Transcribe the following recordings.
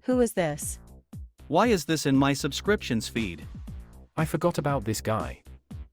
Who is this? Why is this in my subscriptions feed? I forgot about this guy.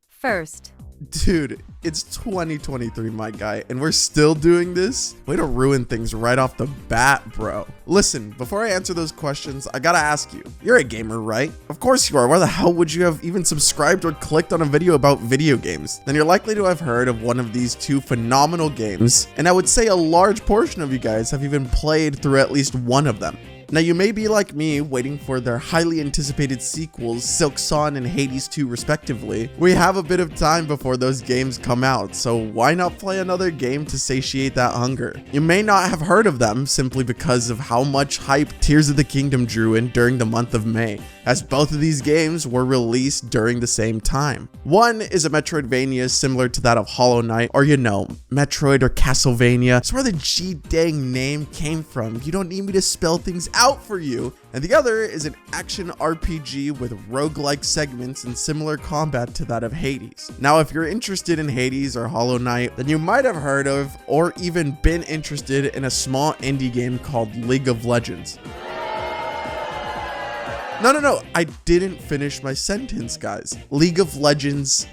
First, Dude, it's 2023, my guy, and we're still doing this? Way to ruin things right off the bat, bro. Listen, before I answer those questions, I gotta ask you. You're a gamer, right? Of course you are. Why the hell would you have even subscribed or clicked on a video about video games? Then you're likely to have heard of one of these two phenomenal games, and I would say a large portion of you guys have even played through at least one of them. Now, you may be like me, waiting for their highly anticipated sequels, Silksong and Hades 2 respectively. We have a bit of time before those games come out, so why not play another game to satiate that hunger? You may not have heard of them simply because of how much hype Tears of the Kingdom drew in during the month of May, as both of these games were released during the same time. One is a Metroidvania similar to that of Hollow Knight, or you know, Metroid or Castlevania. It's where the G-dang name came from. You don't need me to spell things out for you. And the other is an action RPG with roguelike segments and similar combat to that of Hades. Now, if you're interested in Hades or Hollow Knight, then you might have heard of or even been interested in a small indie game called League of Legends. No, I didn't finish my sentence, guys. League of Legends,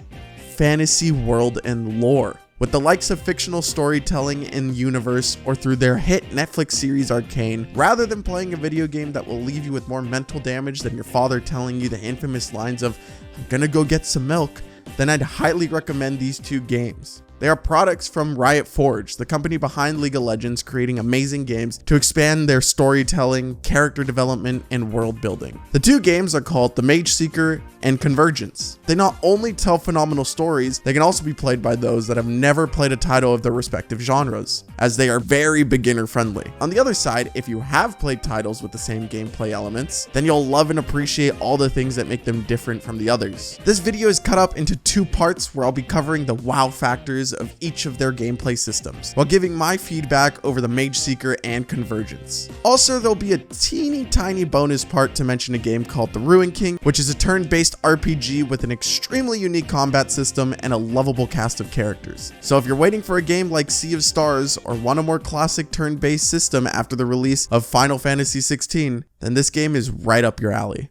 fantasy world and lore. With the likes of fictional storytelling in universe or through their hit Netflix series Arcane, rather than playing a video game that will leave you with more mental damage than your father telling you the infamous lines of, "I'm gonna go get some milk," then I'd highly recommend these two games. They are products from Riot Forge, the company behind League of Legends, creating amazing games to expand their storytelling, character development, and world building. The two games are called The Mageseeker and Convergence. They not only tell phenomenal stories, they can also be played by those that have never played a title of their respective genres, as they are very beginner friendly. On the other side, if you have played titles with the same gameplay elements, then you'll love and appreciate all the things that make them different from the others. This video is cut up into two parts where I'll be covering the wow factors of each of their gameplay systems, while giving my feedback over the Mageseeker and Convergence. Also, there'll be a teeny tiny bonus part to mention a game called The Ruination, which is a turn-based RPG with an extremely unique combat system and a lovable cast of characters. So if you're waiting for a game like Sea of Stars or want a more classic turn-based system after the release of Final Fantasy XVI, then this game is right up your alley.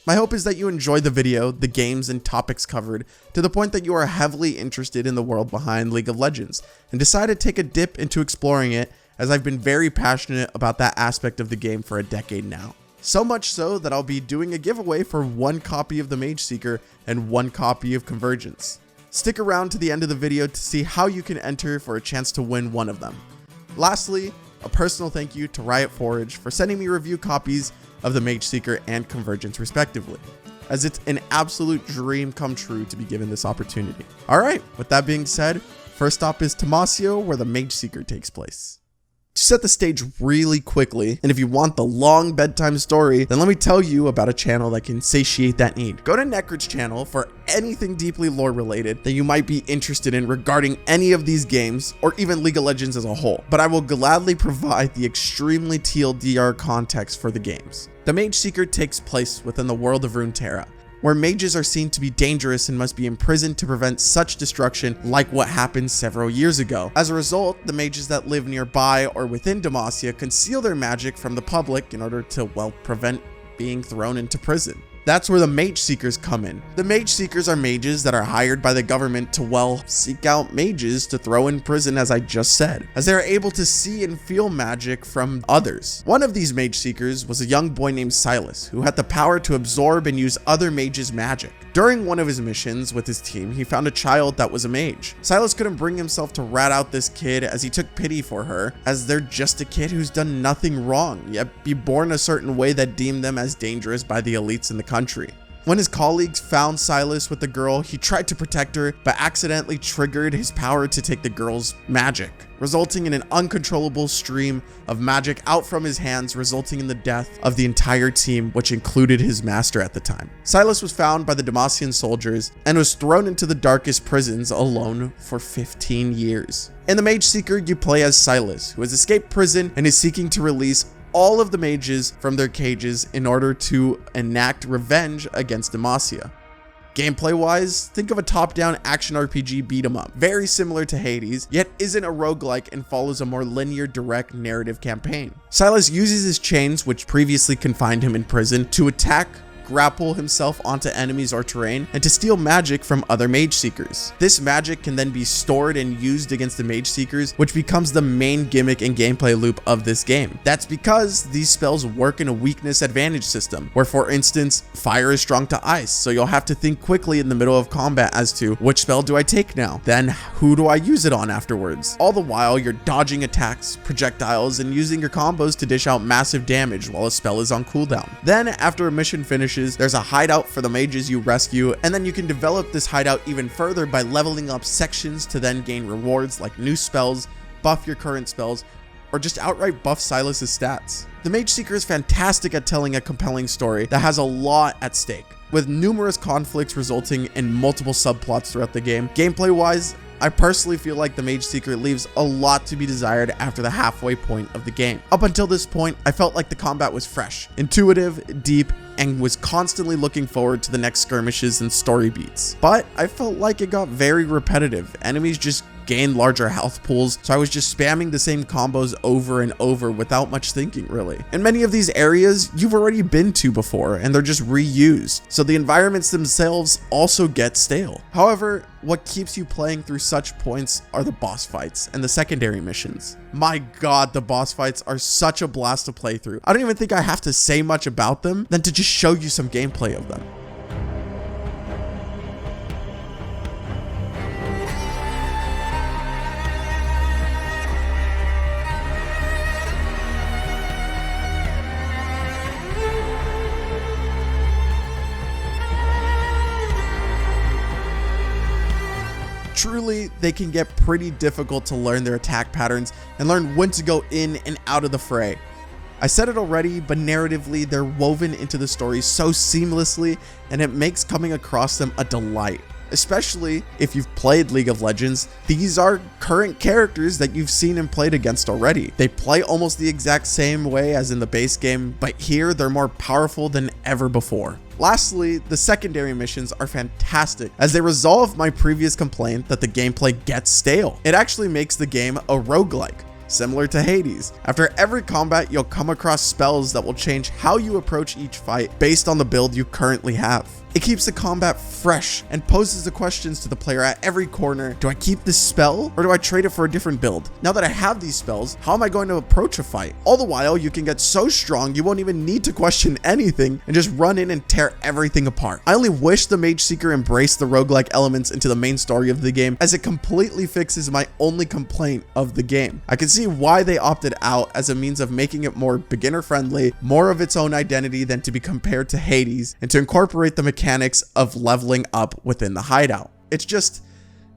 My hope is that you enjoyed the video, the games, and topics covered to the point that you are heavily interested in the world behind League of Legends and decide to take a dip into exploring it, as I've been very passionate about that aspect of the game for a decade now. So much so that I'll be doing a giveaway for one copy of the Mageseeker and one copy of Convergence. Stick around to the end of the video to see how you can enter for a chance to win one of them. Lastly, a personal thank you to Riot Forge for sending me review copies of the Mageseeker and Convergence respectively, as it's an absolute dream come true to be given this opportunity. Alright, with that being said, first stop is Tomasio, where the Mageseeker takes place. To set the stage really quickly, and if you want the long bedtime story, then let me tell you about a channel that can satiate that need. Go to Necrit's channel for anything deeply lore related that you might be interested in regarding any of these games, or even League of Legends as a whole, but I will gladly provide the extremely TLDR context for the games. The Mageseeker takes place within the world of Runeterra, where mages are seen to be dangerous and must be imprisoned to prevent such destruction, like what happened several years ago. As a result, the mages that live nearby or within Tomasio conceal their magic from the public in order to, well, prevent being thrown into prison. That's where the Mageseekers come in. The Mageseekers are mages that are hired by the government to, well, seek out mages to throw in prison, as I just said, as they are able to see and feel magic from others. One of these Mageseekers was a young boy named Silas, who had the power to absorb and use other mages' magic. During one of his missions with his team, he found a child that was a mage. Silas couldn't bring himself to rat out this kid, as he took pity for her, as they're just a kid who's done nothing wrong, yet be born a certain way that deemed them as dangerous by the elites in the country. When his colleagues found Silas with the girl, he tried to protect her, but accidentally triggered his power to take the girl's magic, resulting in an uncontrollable stream of magic out from his hands, resulting in the death of the entire team, which included his master at the time. Silas was found by the Damasian soldiers and was thrown into the darkest prisons alone for 15 years. In the Mageseeker, you play as Silas, who has escaped prison and is seeking to release all of the mages from their cages in order to enact revenge against Tomasio. Gameplay wise, think of a top-down action RPG beat 'em up, very similar to Hades, yet isn't a roguelike and follows a more linear, direct narrative campaign. Silas uses his chains, which previously confined him in prison, to attack, grapple himself onto enemies or terrain, and to steal magic from other Mageseekers. This magic can then be stored and used against the Mageseekers, which becomes the main gimmick and gameplay loop of this game. That's because these spells work in a weakness advantage system, where for instance, fire is strong to ice, so you'll have to think quickly in the middle of combat as to which spell do I take now, then who do I use it on afterwards. All the while, you're dodging attacks, projectiles, and using your combos to dish out massive damage while a spell is on cooldown. Then, after a mission finishes, there's a hideout for the mages you rescue, and then you can develop this hideout even further by leveling up sections to then gain rewards like new spells, buff your current spells, or just outright buff Silas's stats. The Mageseeker is fantastic at telling a compelling story that has a lot at stake, with numerous conflicts resulting in multiple subplots throughout the game. Gameplay wise, I personally feel like the Mageseeker leaves a lot to be desired after the halfway point of the game. Up until this point, I felt like the combat was fresh, intuitive, deep, and was constantly looking forward to the next skirmishes and story beats. But I felt like it got very repetitive. Enemies just gained larger health pools, so I was just spamming the same combos over and over without much thinking, really. In many of these areas, you've already been to before, and they're just reused, so the environments themselves also get stale. However, what keeps you playing through such points are the boss fights and the secondary missions. My god, the boss fights are such a blast to play through. I don't even think I have to say much about them than to just show you some gameplay of them. Truly, they can get pretty difficult to learn their attack patterns and learn when to go in and out of the fray. I said it already, but narratively, they're woven into the story so seamlessly, and it makes coming across them a delight. Especially if you've played League of Legends, these are current characters that you've seen and played against already. They play almost the exact same way as in the base game, but here they're more powerful than ever before. Lastly, the secondary missions are fantastic as they resolve my previous complaint that the gameplay gets stale. It actually makes the game a roguelike, similar to Hades. After every combat, you'll come across spells that will change how you approach each fight based on the build you currently have. It keeps the combat fresh and poses the questions to the player at every corner. Do I keep this spell or do I trade it for a different build? Now that I have these spells, how am I going to approach a fight? All the while, you can get so strong you won't even need to question anything and just run in and tear everything apart. I only wish the Mageseeker embraced the roguelike elements into the main story of the game, as it completely fixes my only complaint of the game. I can see why they opted out as a means of making it more beginner friendly, more of its own identity than to be compared to Hades, and to incorporate the mechanics of leveling up within the hideout. It's just,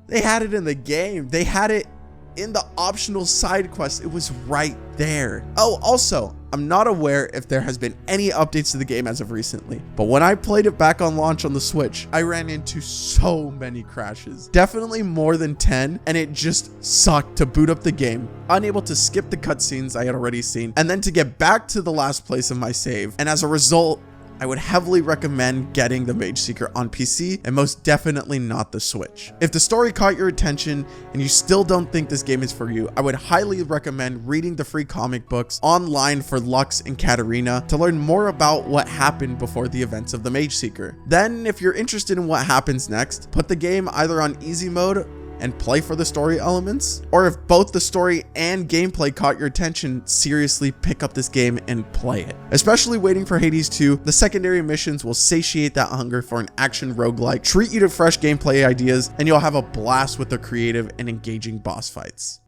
they had it in the game. They had it in the optional side quests. It was right there. Oh, also, I'm not aware if there has been any updates to the game as of recently, but when I played it back on launch on the Switch, I ran into so many crashes, definitely more than 10, and it just sucked to boot up the game, unable to skip the cutscenes I had already seen, and then to get back to the last place of my save. And as a result, I would heavily recommend getting the Mageseeker on PC and most definitely not the Switch. If the story caught your attention and you still don't think this game is for you, I would highly recommend reading the free comic books online for Lux and Katarina to learn more about what happened before the events of the Mageseeker. Then, if you're interested in what happens next, put the game either on easy mode and play for the story elements, or if both the story and gameplay caught your attention, seriously pick up this game and play it. Especially waiting for Hades 2, the secondary missions will satiate that hunger for an action roguelike, treat you to fresh gameplay ideas, and you'll have a blast with the creative and engaging boss fights.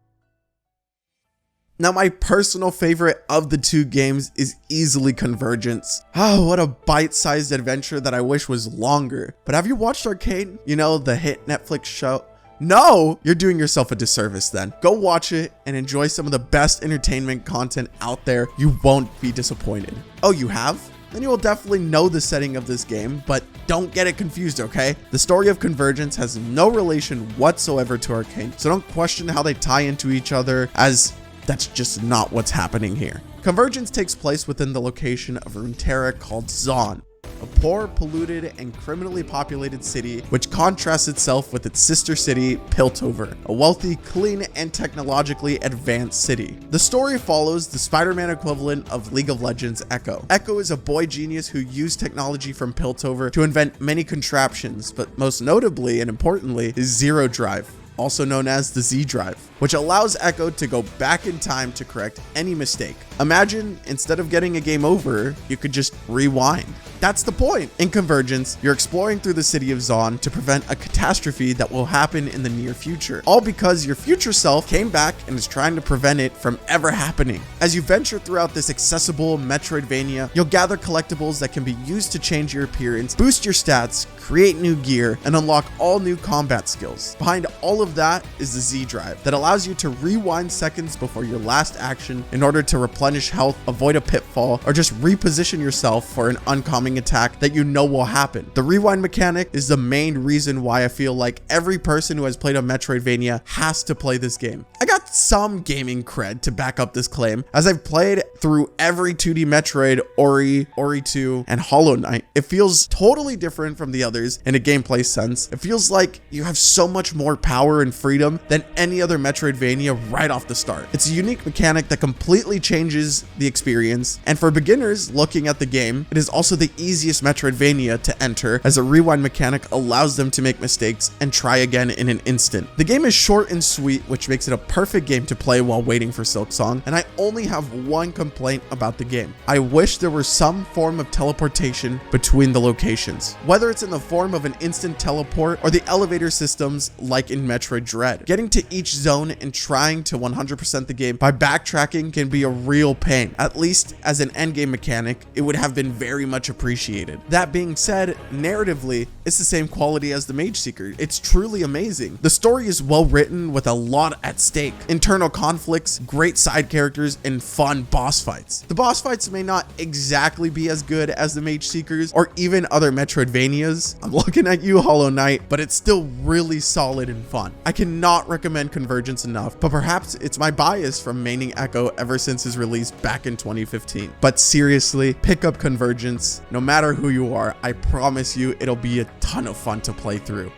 Now, my personal favorite of the two games is easily Convergence. Oh, what a bite-sized adventure that I wish was longer. But have you watched Arcane? You know, the hit Netflix show? No, you're doing yourself a disservice then. Go watch it and enjoy some of the best entertainment content out there. You won't be disappointed. Oh, you have? Then you will definitely know the setting of this game, but don't get it confused, okay? The story of Convergence has no relation whatsoever to Arcane, so don't question how they tie into each other, as that's just not what's happening here. Convergence takes place within the location of Runeterra called Zaun. a poor, polluted, and criminally populated city which contrasts itself with its sister city, Piltover, a wealthy, clean, and technologically advanced city. The story follows the Spider-Man equivalent of League of Legends Echo. Echo is a boy genius who used technology from Piltover to invent many contraptions, but most notably and importantly is Zero Drive, also known as the Z Drive, which allows Echo to go back in time to correct any mistake. Imagine, instead of getting a game over, you could just rewind. That's the point. In Convergence, you're exploring through the city of Zon to prevent a catastrophe that will happen in the near future, all because your future self came back and is trying to prevent it from ever happening. As you venture throughout this accessible Metroidvania, you'll gather collectibles that can be used to change your appearance, boost your stats, create new gear, and unlock all new combat skills. Behind all of that is the Z Drive that allows you to rewind seconds before your last action in order to replenish health, avoid a pitfall, or just reposition yourself for an oncoming attack that you know will happen. The rewind mechanic is the main reason why I feel like every person who has played a Metroidvania has to play this game. I got some gaming cred to back up this claim, as I've played through every 2D Metroid, Ori 2, and Hollow Knight. It feels totally different from the others in a gameplay sense. It feels like you have so much more power and freedom than any other Metroidvania right off the start. It's a unique mechanic that completely changes the experience, and for beginners looking at the game, it is also the easiest Metroidvania to enter, as a rewind mechanic allows them to make mistakes and try again in an instant. The game is short and sweet, which makes it a perfect game to play while waiting for Silksong, and I only have one complaint about the game. I wish there were some form of teleportation between the locations, whether it's in the form of an instant teleport or the elevator systems like in Metroid Dread. Getting to each zone and trying to 100% the game by backtracking can be a real pain. At least as an endgame mechanic, it would have been very much appreciated. That being said, narratively, it's the same quality as the Mageseeker. It's truly amazing. The story is well written with a lot at stake. Internal conflicts, great side characters, and fun boss fights. The boss fights may not exactly be as good as the Mageseekers or even other Metroidvanias. I'm looking at you, Hollow Knight, but it's still really solid and fun. I cannot recommend Convergence enough, but perhaps it's my bias from maining Echo ever since his release back in 2015. But seriously, pick up Convergence. No matter who you are, I promise you it'll be a ton of fun to play through.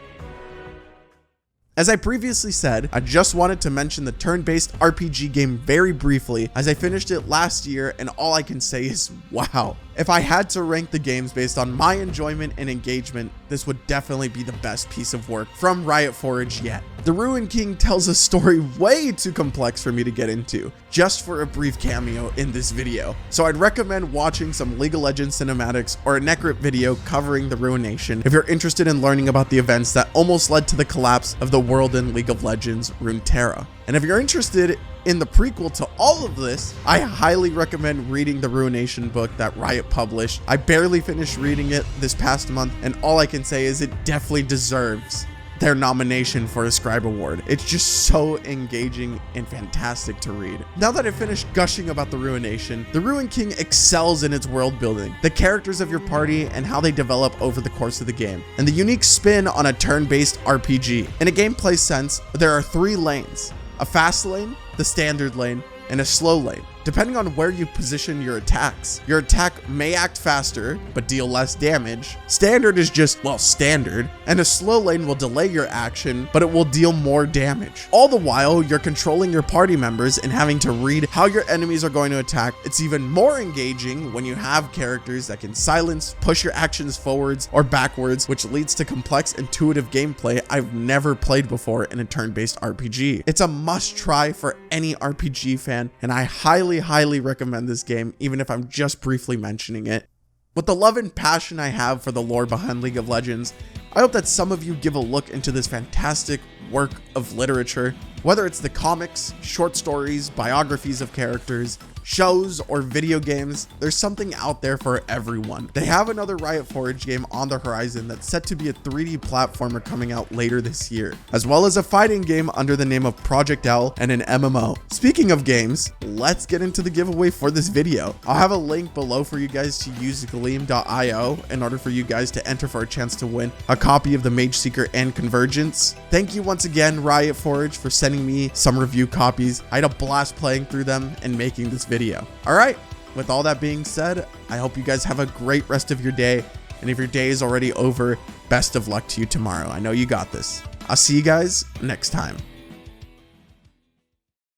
As I previously said, I just wanted to mention the turn-based RPG game very briefly, as I finished it last year and all I can say is wow. If I had to rank the games based on my enjoyment and engagement, this would definitely be the best piece of work from Riot Forge yet. The Ruin King tells a story way too complex for me to get into, just for a brief cameo in this video. So I'd recommend watching some League of Legends cinematics or a Necrit video covering the Ruination if you're interested in learning about the events that almost led to the collapse of the world in League of Legends, Runeterra. And if you're interested in the prequel to all of this, I highly recommend reading the Ruination book that Riot published. I barely finished reading it this past month, and all I can say is it definitely deserves their nomination for a Scribe Award. It's just so engaging and fantastic to read. Now that I've finished gushing about the Ruination, the Ruin King excels in its world building, the characters of your party and how they develop over the course of the game, and the unique spin on a turn-based RPG. In a gameplay sense, there are 3 lanes: a fast lane, the standard lane, and a slow lane. Depending on where you position your attacks, your attack may act faster, but deal less damage. Standard is just, well, standard, and a slow lane will delay your action, but it will deal more damage. All the while, you're controlling your party members and having to read how your enemies are going to attack. It's even more engaging when you have characters that can silence, push your actions forwards or backwards, which leads to complex, intuitive gameplay I've never played before in a turn-based RPG. It's a must-try for any RPG fan, and I highly recommend this game, even if I'm just briefly mentioning it. With the love and passion I have for the lore behind League of Legends, I hope that some of you give a look into this fantastic work of literature, whether it's the comics, short stories, biographies of characters, shows, or video games. There's something out there for everyone. They have another Riot Forge game on the horizon that's set to be a 3D platformer coming out later this year, as well as a fighting game under the name of Project L and an MMO. Speaking of games, let's get into the giveaway for this video. I'll have a link below for you guys to use gleam.io in order for you guys to enter for a chance to win a copy of the Mageseeker and Convergence. Thank you once again, Riot Forge, for sending me some review copies. I had a blast playing through them and making this video. All right, with all that being said, I hope you guys have a great rest of your day, And if your day is already over, best of luck to you tomorrow. I know you got this. I'll see you guys next time.